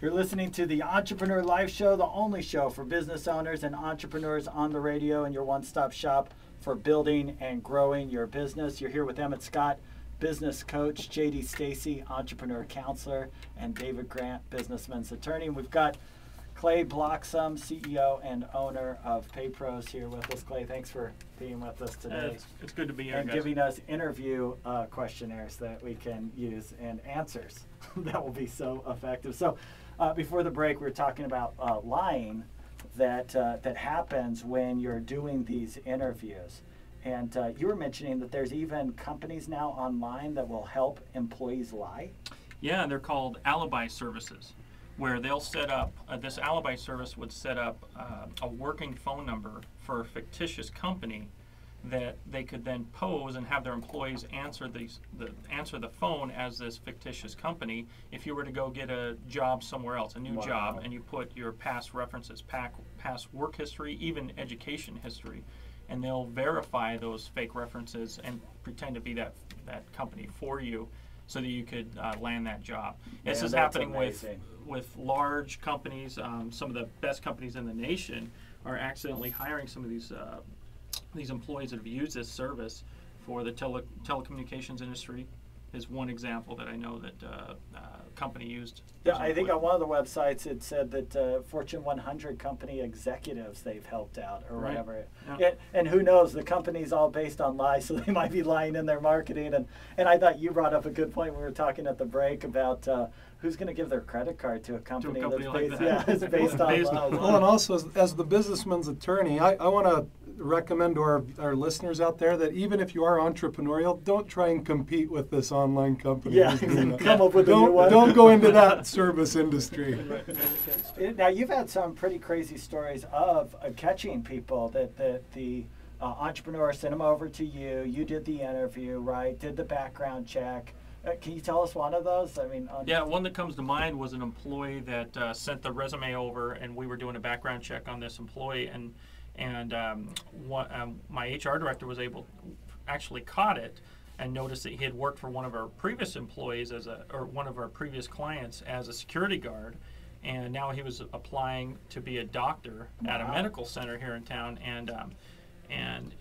You're listening to the Entrepreneur Live Show, the only show for business owners and entrepreneurs on the radio, and your one-stop shop for building and growing your business. You're here with Emmett Scott, business coach, JD Stacy, entrepreneur counselor, and David Grant, businessman's attorney. And we've got Clay Bloxham, CEO and owner of Payroll, here with us. Clay, thanks for being with us today. It's good to be here, and guys. giving us interview questionnaires that we can use and answers that will be so effective. So before the break, we were talking about lying that happens when you're doing these interviews. And you were mentioning that there's even companies now online that will help employees lie. Yeah, they're called alibi services, where they'll set up, this alibi service would set up a working phone number for a fictitious company that they could then pose and have their employees answer the phone as this fictitious company. If you were to go get a job somewhere else, a new job, and you put your past references, past work history, even education history, and they'll verify those fake references and pretend to be that company for you, so that you could land that job. Yeah, this is happening with large companies. Some of the best companies in the nation are accidentally hiring some of these employees that have used this service for the telecommunications industry. Is one example that I know that company used. Yeah, I think on one of the websites it said that Fortune 100 company executives they've helped out or whatever. Yeah. And who knows, the company's all based on lies, so they might be lying in their marketing. And I thought you brought up a good point when we were talking at the break about who's going to give their credit card to a company, that's based, like that. it's based on lies. Well, and also as the businessman's attorney, I want to recommend to our listeners out there that even if you are entrepreneurial, don't try and compete with this online company. Yeah, come up with a new one. Don't go into that service industry. Now, you've had some pretty crazy stories of catching people that the entrepreneur sent them over to you. You did the interview, right? Did the background check. Can you tell us one of those? I mean, yeah, one that comes to mind was an employee that sent the resume over, and we were doing a background check on this employee, and my HR director was actually caught it and noticed that he had worked for one of our previous employees or one of our previous clients as a security guard, and now he was applying to be a doctor at a medical center here in town, and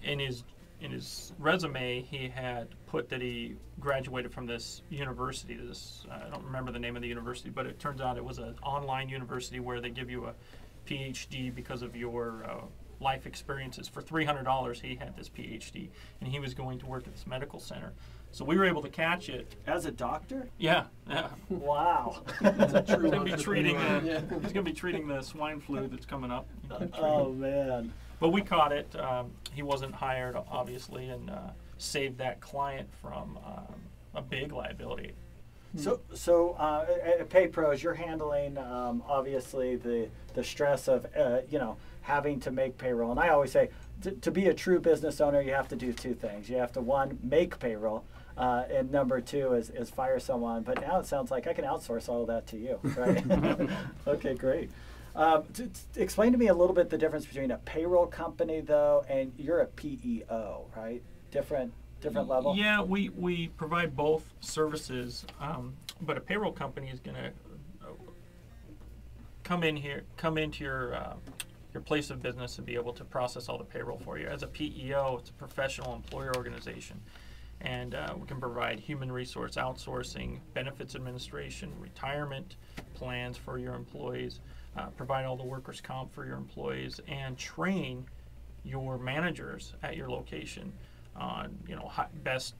in his resume he had put that he graduated from this university. I don't remember the name of the university, but it turns out it was an online university where they give you a PhD because of your life experiences. For $300 he had this PhD, and he was going to work at this medical center. So we were able to catch it. As a doctor? Yeah. Wow. He's going to be treating the swine flu that's coming up. Oh, man. But we caught it. He wasn't hired, obviously, and saved that client from a big liability. So at PayPros, you're handling obviously the stress of having to make payroll. And I always say to be a true business owner, you have to do two things. You have to, one, make payroll, and number two is fire someone. But now it sounds like I can outsource all of that to you, right? Okay, great. Explain to me a little bit the difference between a payroll company, though, and you're a PEO, right? Different level? Yeah, we provide both services, but a payroll company is going to come into your place of business and be able to process all the payroll for you. As a PEO, it's a professional employer organization, and we can provide human resource outsourcing, benefits administration, retirement plans for your employees, provide all the workers' comp for your employees, and train your managers at your location on best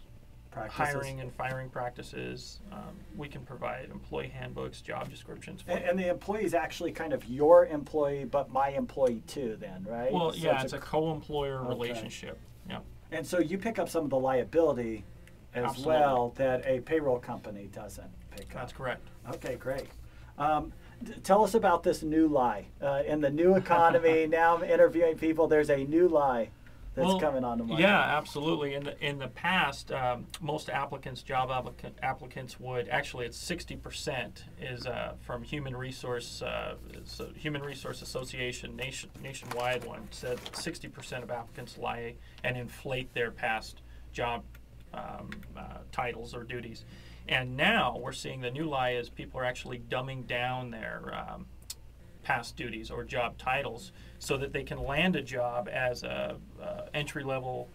practices. Hiring and firing practices. We can provide employee handbooks, job descriptions. And the employee is actually kind of your employee, but my employee too, then, right? Well, so yeah, it's a co-employer relationship. Yeah. And so you pick up some of the liability as well that a payroll company doesn't pick up. That's correct. Okay, great. Tell us about this new lie. In the new economy, now I'm interviewing people, there's a new lie that's coming on the market. Yeah, absolutely. In the past, most job applicants would, actually it's 60% is from Human Resource Association, nationwide one, said 60% of applicants lie and inflate their past job titles or duties. And now we're seeing the new lie is people are actually dumbing down their past duties or job titles so that they can land a job as a entry-level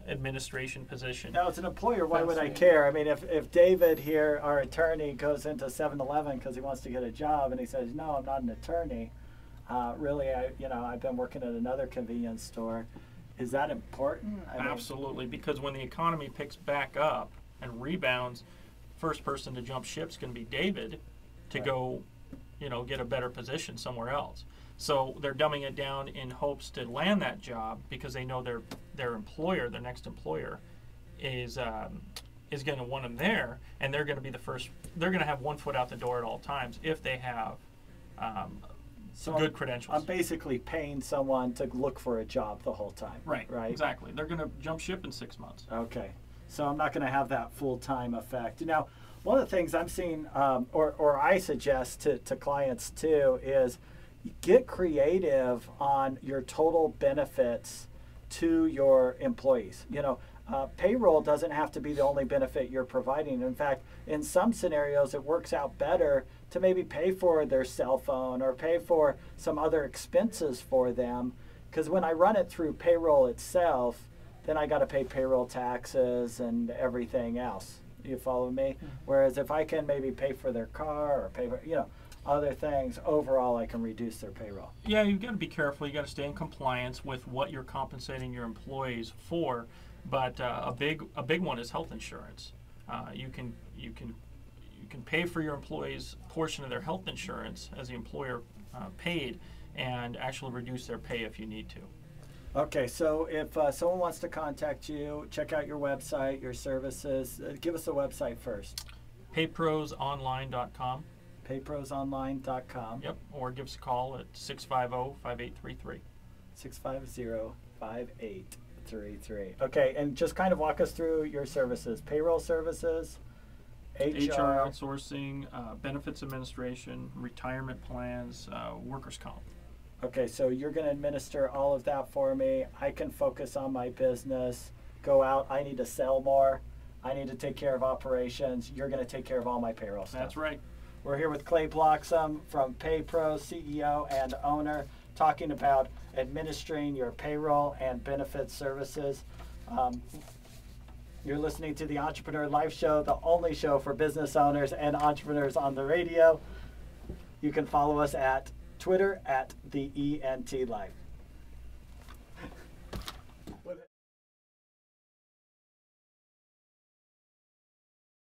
administration position. Now, as an employer, why would I care? I mean, if David here, our attorney, goes into 7-Eleven because he wants to get a job and he says, no, I'm not an attorney, really, I've been working at another convenience store. Is that important? Absolutely, because when the economy picks back up and rebounds, first person to jump ship is going to be David to go, get a better position somewhere else. So they're dumbing it down in hopes to land that job because they know their employer, their next employer, is going to want them there, and they're going to be the first. They're going to have one foot out the door at all times if they have good credentials. I'm basically paying someone to look for a job the whole time. Right. Right. Exactly. They're going to jump ship in 6 months. Okay. So I'm not going to have that full-time effect. Now, one of the things I'm seeing, or I suggest to clients too, is get creative on your total benefits to your employees. Payroll doesn't have to be the only benefit you're providing. In fact, in some scenarios, it works out better to maybe pay for their cell phone or pay for some other expenses for them. Because when I run it through payroll itself, then I got to pay payroll taxes and everything else. You follow me? Mm-hmm. Whereas if I can maybe pay for their car or pay for, other things, overall I can reduce their payroll. Yeah, you've got to be careful. You got to stay in compliance with what you're compensating your employees for. But a big one is health insurance. You can pay for your employees' portion of their health insurance as the employer paid, and actually reduce their pay if you need to. Okay, so if someone wants to contact you, check out your website, your services. Give us the website first. Payprosonline.com. Payprosonline.com. Yep, or give us a call at 650-5833. 650-5833. Okay, and just kind of walk us through your services. Payroll services, HR outsourcing, benefits administration, retirement plans, workers' comp. Okay, so you're going to administer all of that for me. I can focus on my business, go out. I need to sell more. I need to take care of operations. You're going to take care of all my payroll stuff. That's right. We're here with Clay Bloxham from PayPro, CEO and owner, talking about administering your payroll and benefits services. You're listening to the Entrepreneur Life Show, the only show for business owners and entrepreneurs on the radio. You can follow us at Twitter at the ENT Life.